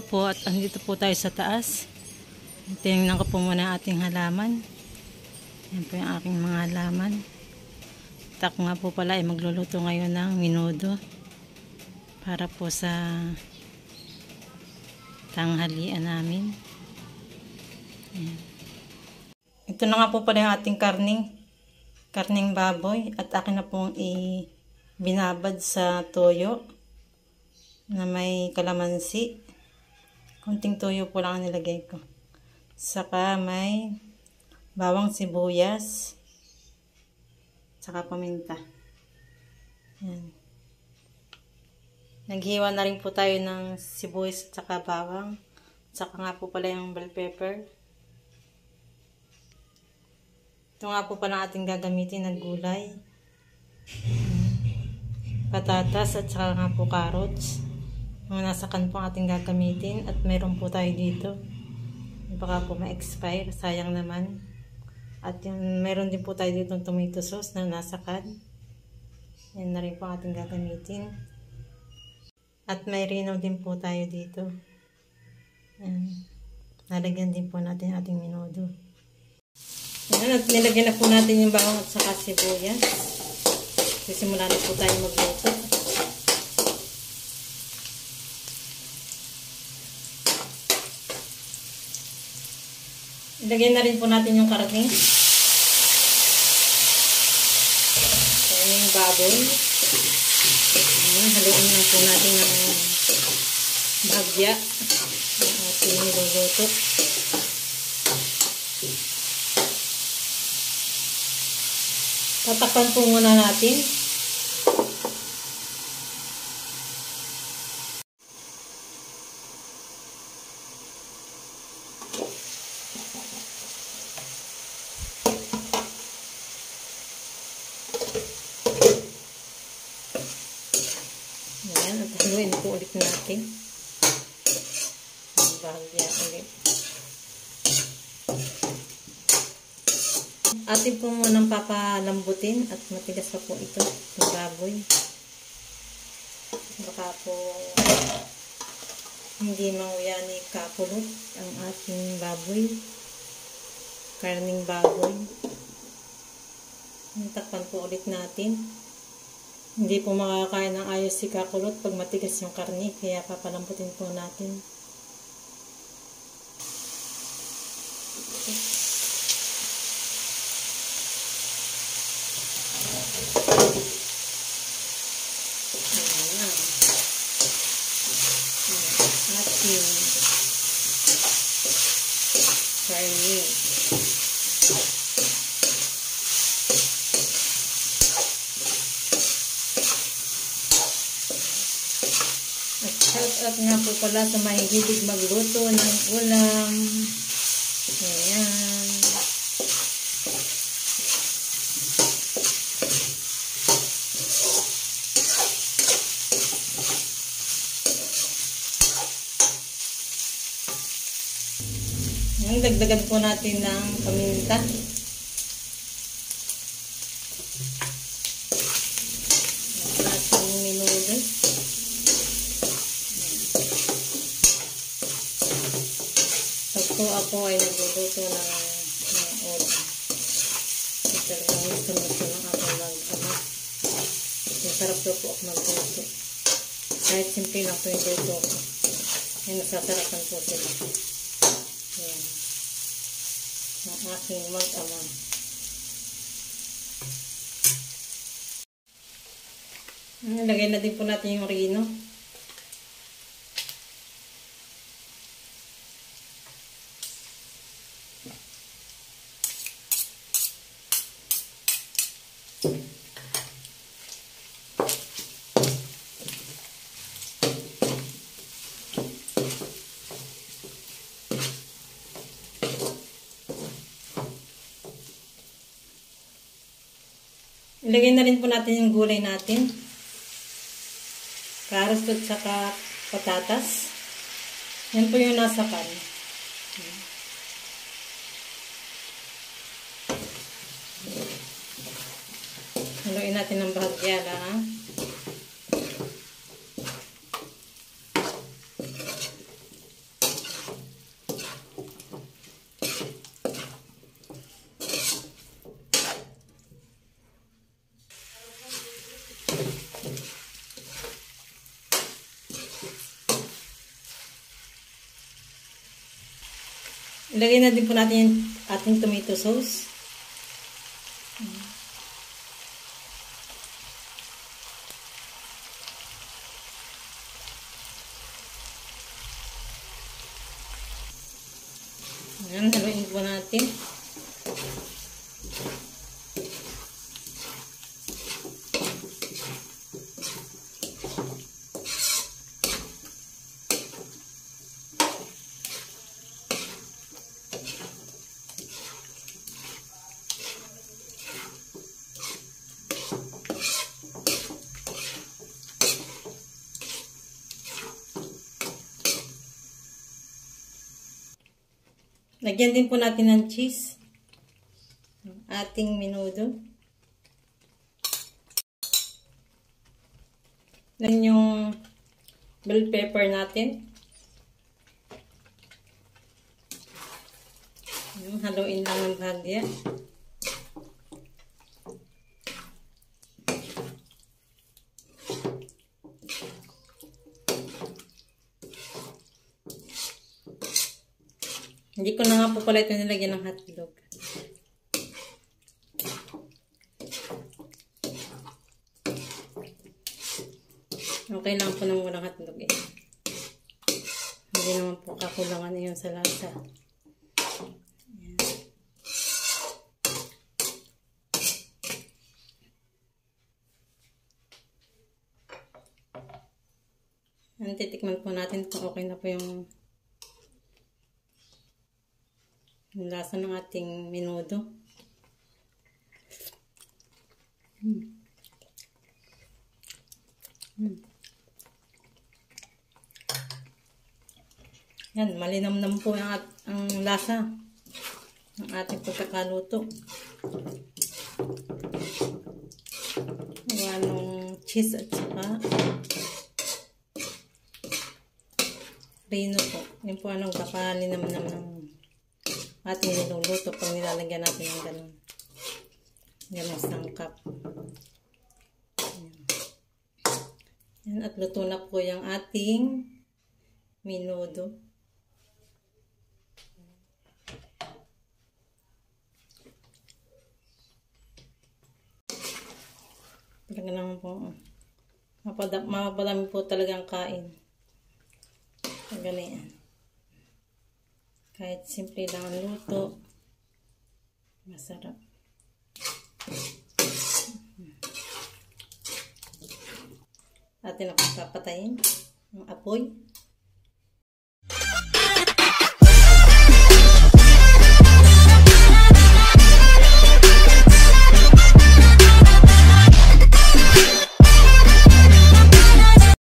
po at andito po tayo sa taas. Tingnan ko po muna ang ating halaman. Yan po yung aking mga halaman. At ako nga po pala ay magluluto ngayon ng menudo para po sa tanghalian namin. Yan. Ito na nga po pala yung ating karning baboy at akin na pong binabad sa toyo na may kalamansi. Kunting toyo po lang ang nilagay ko. Saka may bawang sibuyas. Saka paminta. Yan. Naghiwa na rin po tayo ng sibuyas at saka bawang. Saka nga po pala yung bell pepper. Ito nga po pala ating gagamitin na gulay. Patatas at saka nga po carrots. Mga nasa kan po ating gagamitin at meron po tayo dito. Baka po ma-expire, sayang naman. At yung meron din po tayo dito ng tomato sauce na nasa kan. Yan na rin po ating gagamitin. At may rinaw din po tayo dito. Yan. Nalagyan din po natin ating menudo. Yan, at nilagyan na po natin yung bawang at saka sibuyas. Sisimula na po tayo magluto. Ilagay na rin po natin yung karne. Yung baboy. Haluin lang po natin ng bahagya ang ating niluluto. Tatakpan po muna natin. Ayan, at haluin po ulit natin. Bahagya ulit. Atin po munang papalambutin at matigas pa po ito ng baboy. Baka po hindi manguya ni kapulot ang ating baboy. Karning baboy. Takpan po ulit natin. Hindi po makakain ng ayos si kakulot pag matigas yung karne, kaya papalambutin po natin. Ating karne. Shout out nga po pala sa mahihilig magluto ng ulam. Ayan. Ayan, dagdagan po natin ng paminta. Ating menudo. So ako ay nagluluto ng ulam. Ito lang gusto ng aking mag-ama. Masarap daw po ako magluto. Kahit simple lang po yung luto ko. Ay nasasarapan po sila. Ayan. Ang aking mag-ama. Lagay na din po natin yung rino. Ilagay na rin po natin yung gulay natin. Carrots at saka patatas. Yan po yung nasa pan. Haluin natin ng bahagya lang. Ilagay na din po natin yung ating tomato sauce. Ayan, haluin po natin. Lagyan din po natin ng cheese. Ating menudo. Lagyan yung bell pepper natin. Haluin lang ng bahagya. Hindi ko na nga po pala ito nilagyan ng hotdog. Okay lang po nang walang hotdog eh. Hindi naman po kakulangan na yun sa lasa. Ayan. Titikman po natin kung okay na po yung lasa ng ating menudo. Yan, malinamnam po ang lasa ng ating pagkakaluto. Gawa ng cheese at saka reno po. Yun po anong kakalinamnam ng ating niluluto pag nilalagyan natin ng ganun. Ganun sangkap. Yan, at luto na po yung ating menudo. Talaga naman po. Mapadami po talagang kain. Ganyan. Kahit simple lang ang luto, masarap. Atin ako papatayin ang apoy.